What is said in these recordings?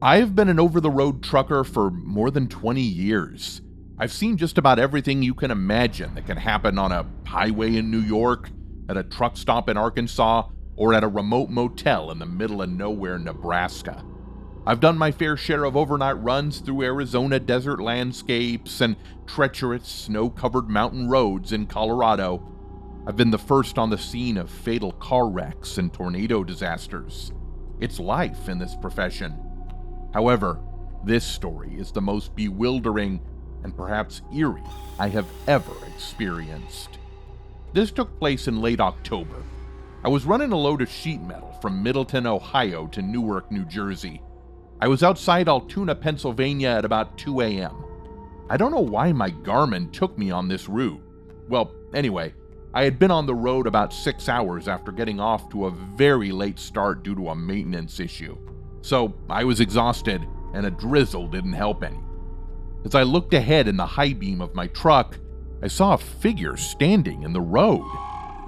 I've been an over-the-road trucker for more than 20 years. I've seen just about everything you can imagine that can happen on a highway in New York, at a truck stop in Arkansas, or at a remote motel in the middle of nowhere, Nebraska. I've done my fair share of overnight runs through Arizona desert landscapes and treacherous snow-covered mountain roads in Colorado. I've been the first on the scene of fatal car wrecks and tornado disasters. It's life in this profession. However, this story is the most bewildering and perhaps eerie I have ever experienced. This took place in late October. I was running a load of sheet metal from Middleton, Ohio to Newark, New Jersey. I was outside Altoona, Pennsylvania at about 2 a.m. I don't know why my Garmin took me on this route. Well, anyway, I had been on the road about 6 hours after getting off to a very late start due to a maintenance issue. So I was exhausted, and a drizzle didn't help any. As I looked ahead in the high beam of my truck, I saw a figure standing in the road.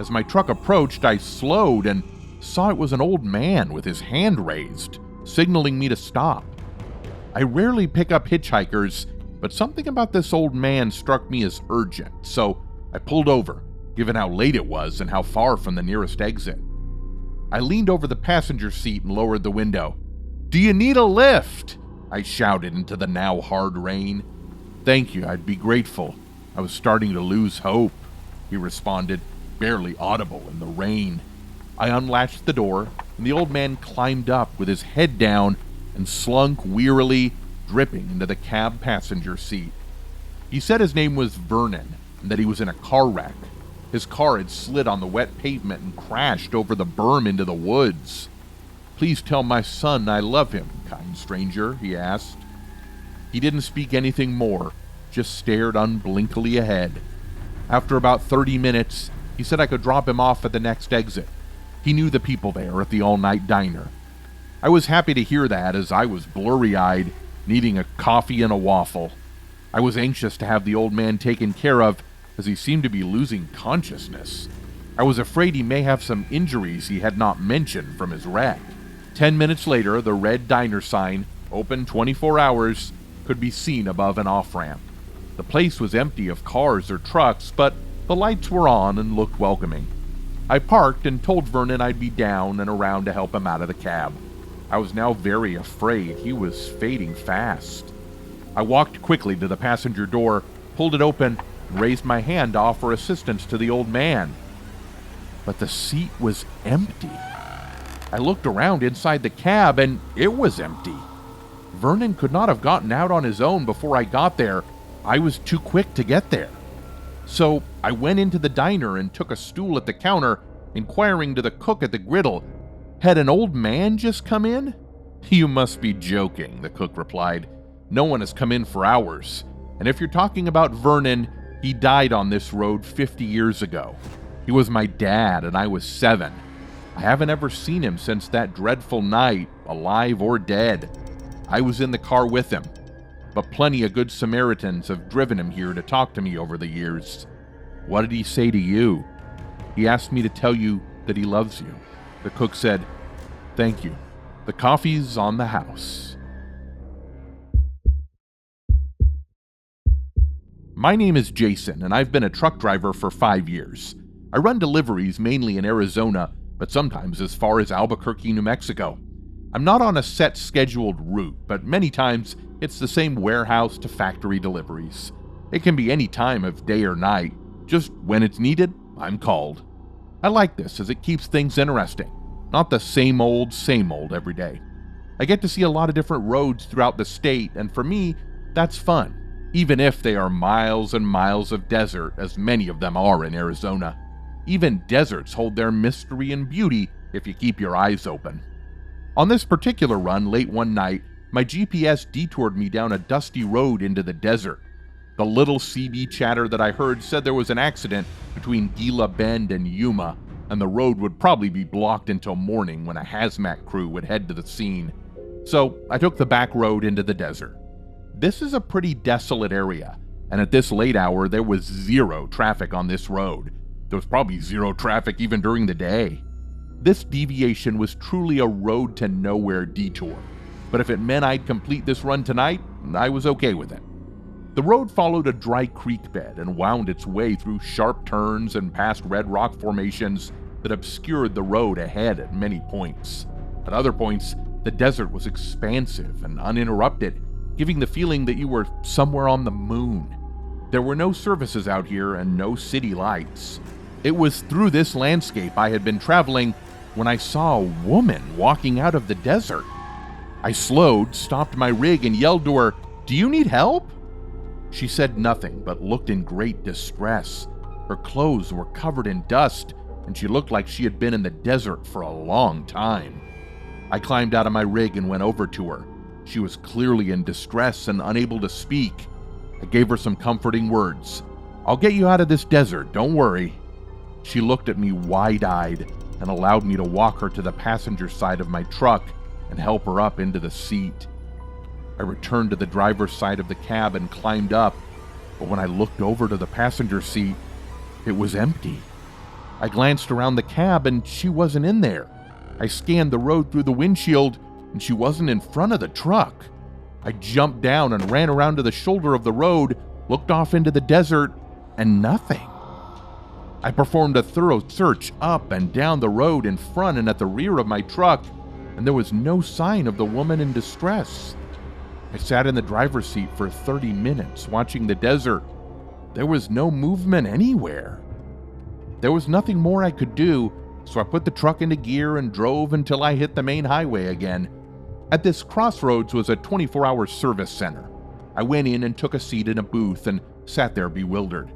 As my truck approached, I slowed and saw it was an old man with his hand raised, signaling me to stop. I rarely pick up hitchhikers, but something about this old man struck me as urgent, so I pulled over, given how late it was and how far from the nearest exit. I leaned over the passenger seat and lowered the window. "Do you need a lift?" I shouted into the now hard rain. "Thank you, I'd be grateful. I was starting to lose hope," he responded, barely audible in the rain. I unlatched the door, and the old man climbed up with his head down and slunk wearily, dripping into the cab passenger seat. He said his name was Vernon, and that he was in a car wreck. His car had slid on the wet pavement and crashed over the berm into the woods. "Please tell my son I love him, kind stranger," he asked. He didn't speak anything more, just stared unblinkingly ahead. After about 30 minutes, he said I could drop him off at the next exit. He knew the people there at the all-night diner. I was happy to hear that, as I was blurry-eyed, needing a coffee and a waffle. I was anxious to have the old man taken care of, as he seemed to be losing consciousness. I was afraid he may have some injuries he had not mentioned from his wreck. 10 minutes later, the red diner sign, open 24 hours, could be seen above an off-ramp. The place was empty of cars or trucks, but the lights were on and looked welcoming. I parked and told Vernon I'd be down and around to help him out of the cab. I was now very afraid he was fading fast. I walked quickly to the passenger door, pulled it open, and raised my hand to offer assistance to the old man. But the seat was empty. I looked around inside the cab, and it was empty. Vernon could not have gotten out on his own before I got there. I was too quick to get there. So I went into the diner and took a stool at the counter, inquiring to the cook at the griddle, "Had an old man just come in?" "You must be joking," the cook replied. "No one has come in for hours. And if you're talking about Vernon, he died on this road 50 years ago. He was my dad, and I was 7. I haven't ever seen him since that dreadful night, alive or dead. I was in the car with him, but plenty of good Samaritans have driven him here to talk to me over the years." "What did he say to you?" "He asked me to tell you that he loves you." The cook said, "Thank you. The coffee's on the house." My name is Jason, and I've been a truck driver for 5 years. I run deliveries mainly in Arizona, but sometimes as far as Albuquerque, New Mexico. I'm not on a set scheduled route, but many times it's the same warehouse to factory deliveries. It can be any time of day or night. Just when it's needed, I'm called. I like this as it keeps things interesting, not the same old every day. I get to see a lot of different roads throughout the state, and for me, that's fun, even if they are miles and miles of desert, as many of them are in Arizona. Even deserts hold their mystery and beauty if you keep your eyes open. On this particular run late one night, my GPS detoured me down a dusty road into the desert. The little CB chatter that I heard said there was an accident between Gila Bend and Yuma, and the road would probably be blocked until morning when a hazmat crew would head to the scene. So I took the back road into the desert. This is a pretty desolate area, and at this late hour there was zero traffic on this road. There was probably zero traffic even during the day. This deviation was truly a road to nowhere detour. but if it meant I'd complete this run tonight, I was okay with it. The road followed a dry creek bed and wound its way through sharp turns and past red rock formations that obscured the road ahead at many points. At other points, the desert was expansive and uninterrupted, giving the feeling that you were somewhere on the moon. There were no services out here and no city lights. It was through this landscape I had been traveling when I saw a woman walking out of the desert. I slowed, stopped my rig, and yelled to her, "Do you need help?" She said nothing, but looked in great distress. Her clothes were covered in dust, and she looked like she had been in the desert for a long time. I climbed out of my rig and went over to her. She was clearly in distress and unable to speak. I gave her some comforting words. "I'll get you out of this desert, don't worry." She looked at me wide-eyed and allowed me to walk her to the passenger side of my truck and help her up into the seat. I returned to the driver's side of the cab and climbed up, but when I looked over to the passenger seat, it was empty. I glanced around the cab and she wasn't in there. I scanned the road through the windshield and she wasn't in front of the truck. I jumped down and ran around to the shoulder of the road, looked off into the desert, and nothing. I performed a thorough search up and down the road in front and at the rear of my truck, and there was no sign of the woman in distress. I sat in the driver's seat for 30 minutes watching the desert. There was no movement anywhere. There was nothing more I could do, so I put the truck into gear and drove until I hit the main highway again. At this crossroads was a 24-hour service center. I went in and took a seat in a booth and sat there bewildered.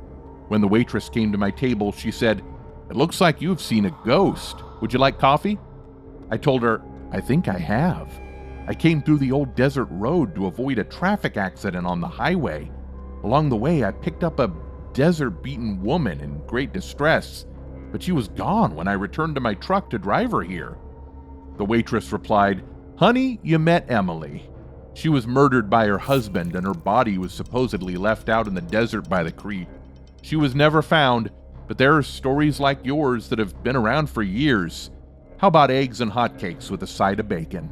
When the waitress came to my table, she said, "It looks like you've seen a ghost. Would you like coffee?" I told her, "I think I have. I came through the old desert road to avoid a traffic accident on the highway. Along the way, I picked up a desert-beaten woman in great distress, but she was gone when I returned to my truck to drive her here." The waitress replied, "Honey, you met Emily. She was murdered by her husband and her body was supposedly left out in the desert by the creek. She was never found, but there are stories like yours that have been around for years. How about eggs and hotcakes with a side of bacon?"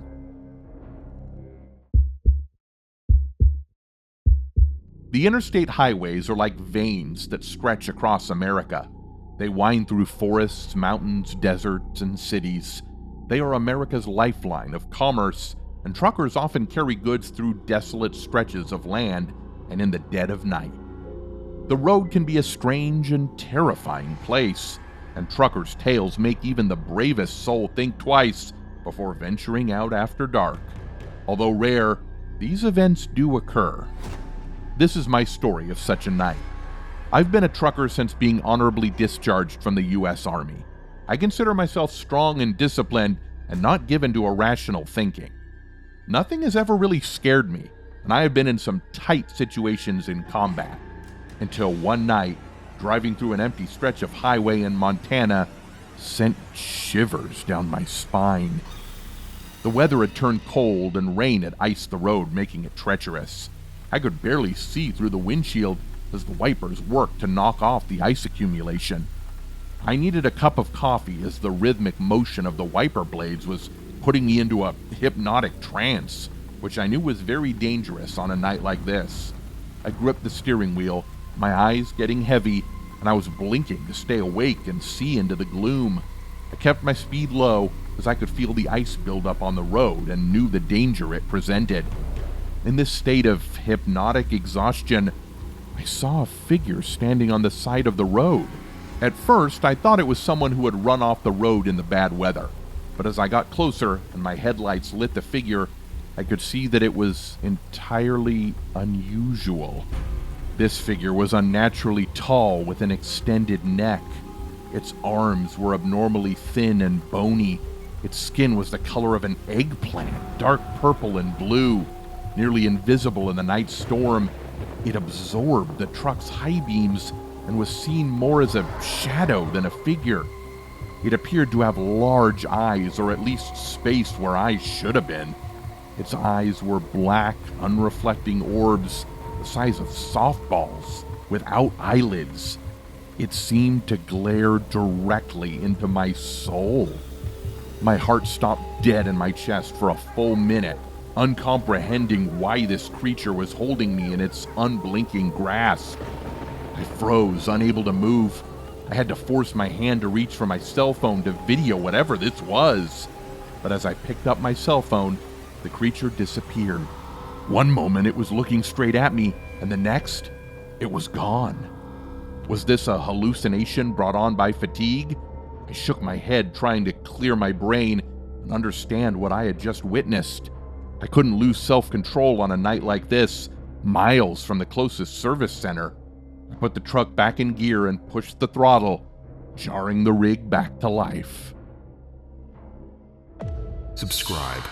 The interstate highways are like veins that stretch across America. They wind through forests, mountains, deserts, and cities. They are America's lifeline of commerce, and truckers often carry goods through desolate stretches of land and in the dead of night. The road can be a strange and terrifying place, and truckers' tales make even the bravest soul think twice before venturing out after dark. Although rare, these events do occur. This is my story of such a night. I've been a trucker since being honorably discharged from the U.S. Army. I consider myself strong and disciplined and not given to irrational thinking. Nothing has ever really scared me, and I have been in some tight situations in combat. Until one night, driving through an empty stretch of highway in Montana sent shivers down my spine. The weather had turned cold and rain had iced the road, making it treacherous. I could barely see through the windshield as the wipers worked to knock off the ice accumulation. I needed a cup of coffee as the rhythmic motion of the wiper blades was putting me into a hypnotic trance, which I knew was very dangerous on a night like this. I gripped the steering wheel, my eyes getting heavy, and I was blinking to stay awake and see into the gloom. I kept my speed low as I could feel the ice build up on the road and knew the danger it presented. In this state of hypnotic exhaustion, I saw a figure standing on the side of the road. At first, I thought it was someone who had run off the road in the bad weather, but as I got closer and my headlights lit the figure, I could see that it was entirely unusual. This figure was unnaturally tall with an extended neck. Its arms were abnormally thin and bony. Its skin was the color of an eggplant, dark purple and blue. Nearly invisible in the night storm, it absorbed the truck's high beams and was seen more as a shadow than a figure. It appeared to have large eyes, or at least space where eyes should have been. Its eyes were black, unreflecting orbs the size of softballs, without eyelids. It seemed to glare directly into my soul. My heart stopped dead in my chest for a full minute. uncomprehending why this creature was holding me in its unblinking grasp. I froze, unable to move. I had to force my hand to reach for my cell phone to video whatever this was. But as I picked up my cell phone, the creature disappeared. One moment it was looking straight at me, and the next, it was gone. Was this a hallucination brought on by fatigue? I shook my head, trying to clear my brain and understand what I had just witnessed. I couldn't lose self-control on a night like this, miles from the closest service center. I put the truck back in gear and pushed the throttle, jarring the rig back to life. Subscribe.